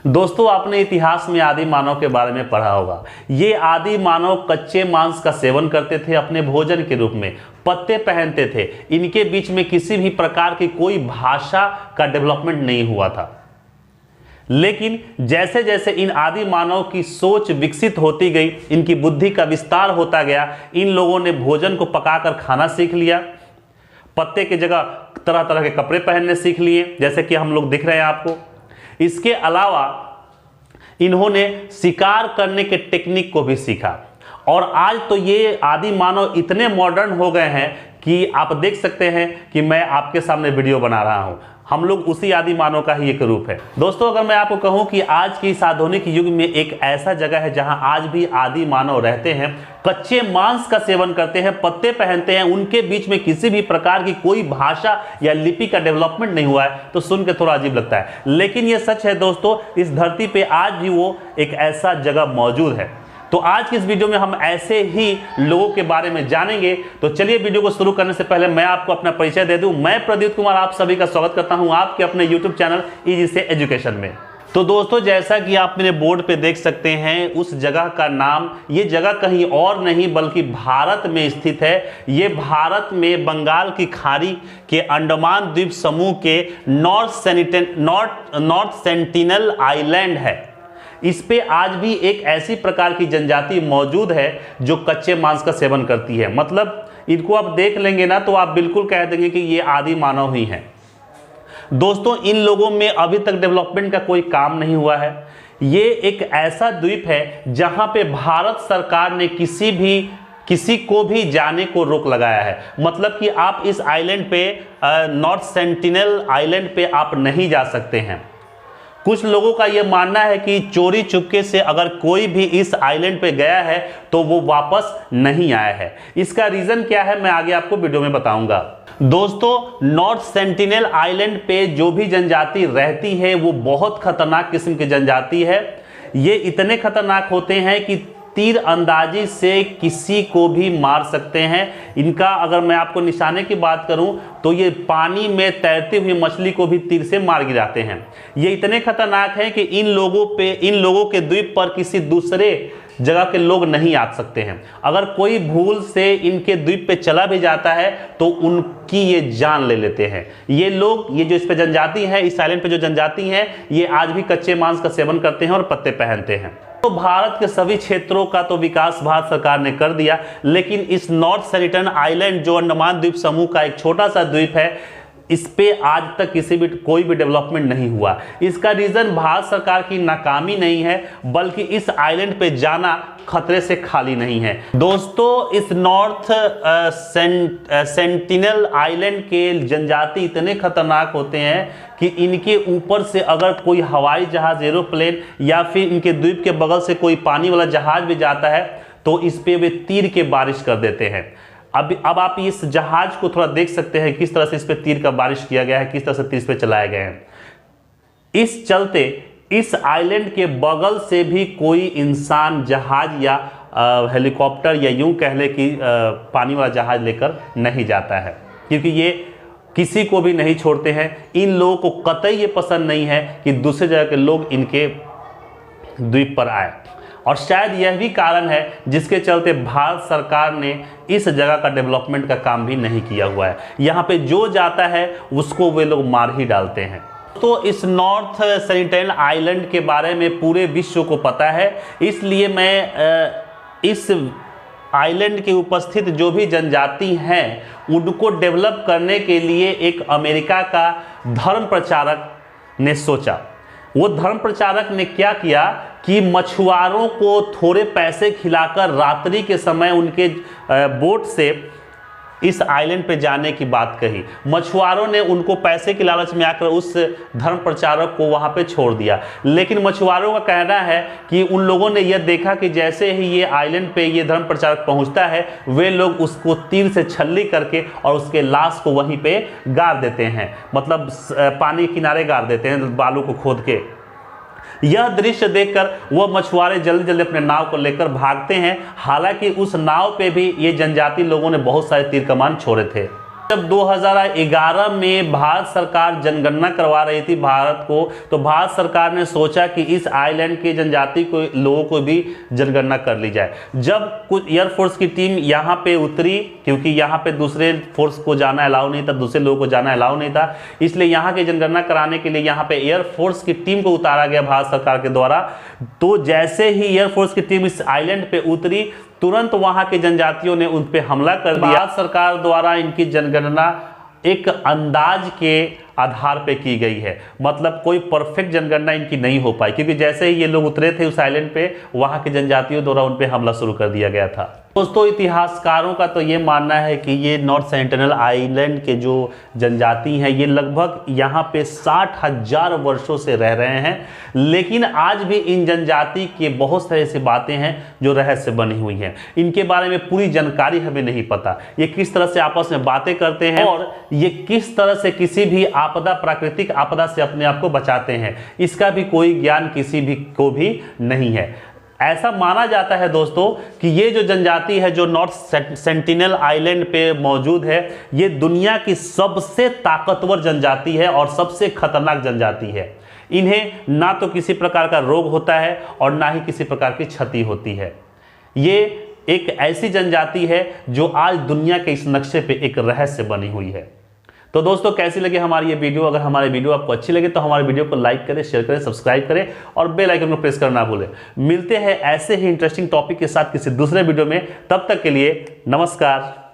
दोस्तों, आपने इतिहास में आदि मानव के बारे में पढ़ा होगा। ये आदि मानव कच्चे मांस का सेवन करते थे, अपने भोजन के रूप में पत्ते पहनते थे। इनके बीच में किसी भी प्रकार की कोई भाषा का डेवलपमेंट नहीं हुआ था। लेकिन जैसे जैसे इन आदि मानव की सोच विकसित होती गई, इनकी बुद्धि का विस्तार होता गया, इन लोगों ने भोजन को पकाकर खाना सीख लिया। पत्ते की जगह तरह तरह के कपड़े पहनने सीख लिए, जैसे कि हम लोग दिख रहे हैं आपको। इसके अलावा इन्होंने शिकार करने के टेक्निक को भी सीखा। और आज तो ये आदि मानव इतने मॉडर्न हो गए हैं कि आप देख सकते हैं कि मैं आपके सामने वीडियो बना रहा हूं। हम लोग उसी आदि मानव का ही एक रूप है। दोस्तों, अगर मैं आपको कहूं कि आज के इस आधुनिक युग में एक ऐसा जगह है जहां आज भी आदि मानव रहते हैं, कच्चे मांस का सेवन करते हैं, पत्ते पहनते हैं, उनके बीच में किसी भी प्रकार की कोई भाषा या लिपि का डेवलपमेंट नहीं हुआ है, तो सुन के थोड़ा अजीब लगता है। लेकिन यह सच है दोस्तों, इस धरती पे आज भी वो एक ऐसा जगह मौजूद है। तो आज की इस वीडियो में हम ऐसे ही लोगों के बारे में जानेंगे। तो चलिए, वीडियो को शुरू करने से पहले मैं आपको अपना परिचय दे दूं। मैं प्रदीप कुमार आप सभी का स्वागत करता हूं आपके अपने YouTube चैनल इजी से एजुकेशन में। तो दोस्तों, जैसा कि आप मेरे बोर्ड पे देख सकते हैं, उस जगह का नाम, ये जगह कहीं और नहीं बल्कि भारत में स्थित है। ये भारत में बंगाल की खाड़ी के अंडमान द्वीप समूह के नॉर्थ सेंटिनल आइलैंड है। इस पे आज भी एक ऐसी प्रकार की जनजाति मौजूद है जो कच्चे मांस का सेवन करती है। मतलब इनको आप देख लेंगे ना तो आप बिल्कुल कह देंगे कि ये आदि मानव ही हैं। दोस्तों, इन लोगों में अभी तक डेवलपमेंट का कोई काम नहीं हुआ है। ये एक ऐसा द्वीप है जहां पे भारत सरकार ने किसी को भी जाने को रोक लगाया है। मतलब कि आप इस आइलैंड पे, नॉर्थ सेंटिनल आइलैंड पे आप नहीं जा सकते हैं। कुछ लोगों का यह मानना है कि चोरी चुपके से अगर कोई भी इस आइलैंड पे गया है तो वो वापस नहीं आया है। इसका रीजन क्या है मैं आगे आपको वीडियो में बताऊंगा। दोस्तों, नॉर्थ सेंटिनल आइलैंड पे जो भी जनजाति रहती है वो बहुत खतरनाक किस्म की जनजाति है। ये इतने खतरनाक होते हैं कि तीर अंदाजी से किसी को भी मार सकते हैं। इनका अगर मैं आपको निशाने की बात करूं तो ये पानी में तैरती हुई मछली को भी तीर से मार गिराते हैं। ये इतने खतरनाक हैं कि इन लोगों के द्वीप पर किसी दूसरे जगह के लोग नहीं आ सकते हैं। अगर कोई भूल से इनके द्वीप पे चला भी जाता है तो उनकी ये जान ले लेते हैं। ये लोग, ये जो इस पे जनजाति है, इस आइलैंड पे जो जनजाति है, ये आज भी कच्चे मांस का सेवन करते हैं और पत्ते पहनते हैं। तो भारत के सभी क्षेत्रों का तो विकास भारत सरकार ने कर दिया, लेकिन इस नॉर्थ सेंटिनल आइलैंड जो अंडमान द्वीप समूह का एक छोटा सा द्वीप है, इस पे आज तक कोई भी डेवलपमेंट नहीं हुआ। इसका रीजन भारत सरकार की नाकामी नहीं है, बल्कि इस आइलैंड पे जाना खतरे से खाली नहीं है। दोस्तों, इस नॉर्थ सेंटिनल आइलैंड के जनजाति इतने खतरनाक होते हैं कि इनके ऊपर से अगर कोई हवाई जहाज, एरोप्लेन या फिर इनके द्वीप के बगल से कोई पानी वाला जहाज भी जाता है तो इस पे वे तीर के बारिश कर देते हैं। अब आप इस जहाज को थोड़ा देख सकते हैं किस तरह से इस पे तीर का बारिश किया गया है, किस तरह से तीर पे चलाए गए हैं। इस चलते इस आइलैंड के बगल से भी कोई इंसान जहाज या हेलीकॉप्टर या यूं कह ले कि पानी वाला जहाज लेकर नहीं जाता है, क्योंकि ये किसी को भी नहीं छोड़ते हैं। इन लोगों को कतई ये पसंद नहीं है कि दूसरे जगह के लोग इनके द्वीप पर आए। और शायद यह भी कारण है जिसके चलते भारत सरकार ने इस जगह का डेवलपमेंट का काम भी नहीं किया हुआ है। यहाँ पे जो जाता है उसको वे लोग मार ही डालते हैं। तो इस नॉर्थ सेंटिनल आइलैंड के बारे में पूरे विश्व को पता है, इसलिए मैं इस आइलैंड के उपस्थित जो भी जनजाति हैं उनको डेवलप करने के लिए एक अमेरिका का धर्म प्रचारक ने सोचा। वो धर्म प्रचारक ने क्या किया कि मछुआरों को थोड़े पैसे खिलाकर रात्रि के समय उनके बोट से इस आइलैंड पे जाने की बात कही। मछुआरों ने उनको पैसे की लालच में आकर उस धर्म प्रचारक को वहां पे छोड़ दिया। लेकिन मछुआरों का कहना है कि उन लोगों ने यह देखा कि जैसे ही ये आइलैंड पे ये धर्म प्रचारक पहुंचता है, वे लोग उसको तीर से छल्ली करके और उसके लाश को वहीं पे गाड़ देते हैं। मतलब पानी किनारे गाड़ देते हैं, बालू को खोद के। यह दृश्य देखकर वह मछुआरे जल्दी जल्दी अपने नाव को लेकर भागते हैं। हालांकि उस नाव पे भी ये जनजाति लोगों ने बहुत सारे तीर कमान छोड़े थे। जब 2011 में भारत सरकार जनगणना करवा रही थी भारत को, तो भारत सरकार ने सोचा कि इस आइलैंड के जनजाति को लोगों को भी जनगणना कर ली जाए। जब कुछ एयरफोर्स की टीम यहाँ पे उतरी, क्योंकि यहाँ पे दूसरे फोर्स को जाना अलाउ नहीं था, दूसरे लोगों को जाना अलाउ नहीं था, इसलिए यहाँ की जनगणना कराने के लिए यहाँ पे एयरफोर्स की टीम को उतारा गया भारत सरकार के द्वारा। तो जैसे ही एयरफोर्स की टीम इस आइलैंड पे उतरी, तुरंत वहां के जनजातियों ने उन पे हमला कर दिया। भारत सरकार द्वारा इनकी जनगणना एक अंदाज के आधार पे की गई है, मतलब कोई परफेक्ट जनगणना इनकी नहीं हो पाई, क्योंकि जैसे ही ये लोग उतरे थे उस आइलैंड पे, वहां के जनजातियों द्वारा उन पे हमला शुरू कर दिया गया था। दोस्तों, इतिहासकारों का तो ये मानना है कि ये नॉर्थ सेंटिनल आइलैंड के जो जनजाति हैं, ये लगभग यहाँ पे 60,000 वर्षों से रह रहे हैं, लेकिन आज भी इन जनजाति के बहुत सारी ऐसी बातें हैं जो रहस्य बनी हुई हैं। इनके बारे में पूरी जानकारी हमें नहीं पता, ये किस तरह से आपस में बातें करते हैं और ये किस तरह से किसी भी आपदा, प्राकृतिक आपदा से अपने आप को बचाते हैं, इसका भी कोई ज्ञान किसी भी को भी नहीं है। ऐसा माना जाता है दोस्तों कि ये जो जनजाति है जो नॉर्थ सेंटिनल आइलैंड पे मौजूद है, ये दुनिया की सबसे ताकतवर जनजाति है और सबसे खतरनाक जनजाति है। इन्हें ना तो किसी प्रकार का रोग होता है और ना ही किसी प्रकार की क्षति होती है। ये एक ऐसी जनजाति है जो आज दुनिया के इस नक्शे पे एक रहस्य बनी हुई है। तो दोस्तों, कैसी लगी हमारी ये वीडियो? अगर हमारी वीडियो आपको अच्छी लगे तो हमारे वीडियो को लाइक करें, शेयर करें, सब्सक्राइब करें और बेल आइकन को प्रेस करना ना भूलें। मिलते हैं ऐसे ही इंटरेस्टिंग टॉपिक के साथ किसी दूसरे वीडियो में, तब तक के लिए नमस्कार।